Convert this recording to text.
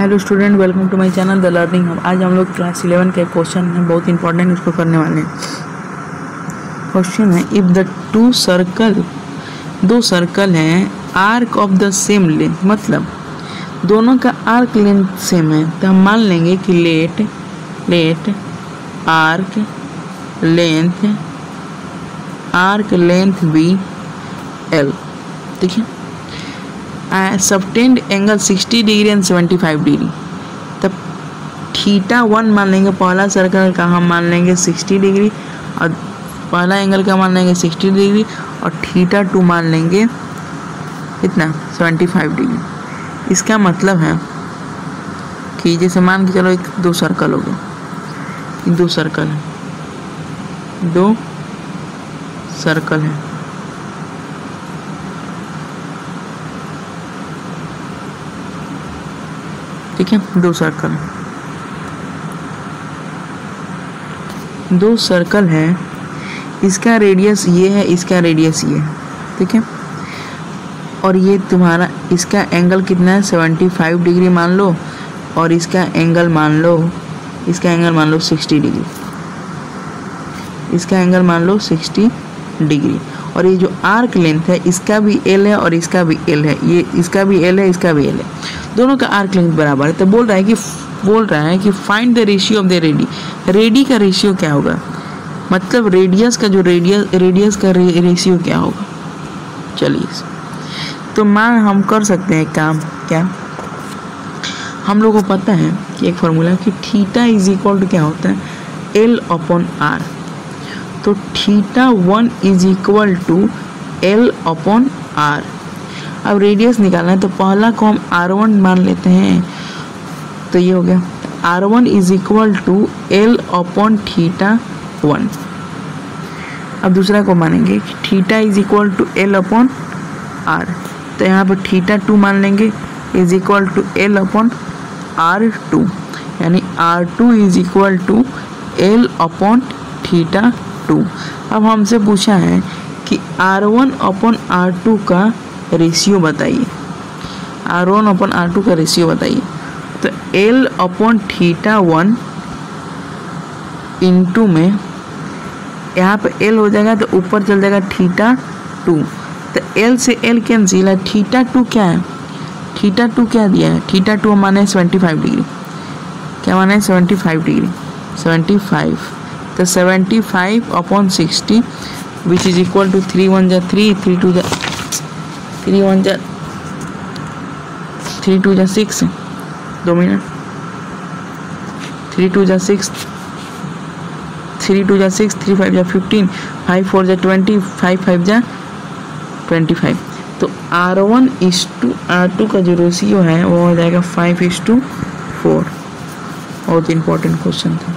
Hello student, welcome to my channel the learning hub. आज हम लोग क्लास 11 का क्वेश्चन है, बहुत इंपॉर्टेंट, उसको करने वाले हैं। क्वेश्चन है, इफ द दो सर्कल हैं arc of the same length, मतलब दोनों का आर्क लेंथ सेम है, तो हम मान लेंगे कि let arc length be L. ठीक है, subtended angle 60 degree and 75 degree. तब θ1 मान लेंगे, पहला सर्कल का हम मान लेंगे 60 डिग्री, और पहला एंगल का मान लेंगे 60 डिग्री, और θ2 मान लेंगे कितना 75 डिग्री। इसका मतलब है कि जैसे मान के चलो दो सर्कल हो गए, दो सर्कल है, ठीक है, दो सर्कल है, इसका रेडियस ये है, इसका रेडियस ये है, ठीक है, और ये तुम्हारा इसका एंगल कितना है 75 डिग्री मान लो, और इसका एंगल मान लो 60 डिग्री, इसका एंगल मान लो 60 डिग्री। और ये जो आर्क लेंथ है इसका भी एल है और इसका भी एल है, ये इसका भी एल है, इसका भी एल है, दोनों का आर्क लेंथ बराबर है। तो बोल रहा है कि find the ratio of the ready का रेशियो क्या होगा, मतलब रेडियस का जो रेडियस का रेशियो क्या होगा। चलिए, तो मान हम कर सकते हैं काम, क्या हम लोग को पता है कि एक फॉर्मूला कि थीटा इज इक्वल टू क्या होता है एल अपॉन आर। तो θ1 is equal to L upon R. अब रेडियस निकालना है, तो पहला को हम r1 मान लेते हैं, तो ये हो गया r1 is equal to L upon θ1। अब दूसरा को मानेंगे कि θ is equal to L upon R, तो यहाँ पर θ2 मान लेंगे is equal to L upon r2, यानी r2 is equal to L upon θ2। अब हमसे पूछा है कि r1 अपॉन r2 का रेशियो बताइए, r1 अपॉन r2 का रेशियो बताइए। तो l अपॉन θ1 इंटू में यहाँ पे l हो जाएगा, तो ऊपर चल जाएगा θ2, तो l से l कैंसिल है। θ2 क्या है, θ2 क्या दिया है, θ2 माने 75 डिग्री, क्या माने 75 डिग्री, 75, तो 75 upon 60 which is equal to 3 1 जा 3, 3 2 जा 3 1 जा 3 2 जा 6, 2 मिनट, 3 2 जा 6, 3 2 जा 6, 3 5 जा 15, 5 4 जा 20, 5 5 जा 25। तो R1 इस टू R2 का जो रेशियो है वो हो जाएगा 5:4। बहुत इंपॉर्टेंट क्वेश्चन था।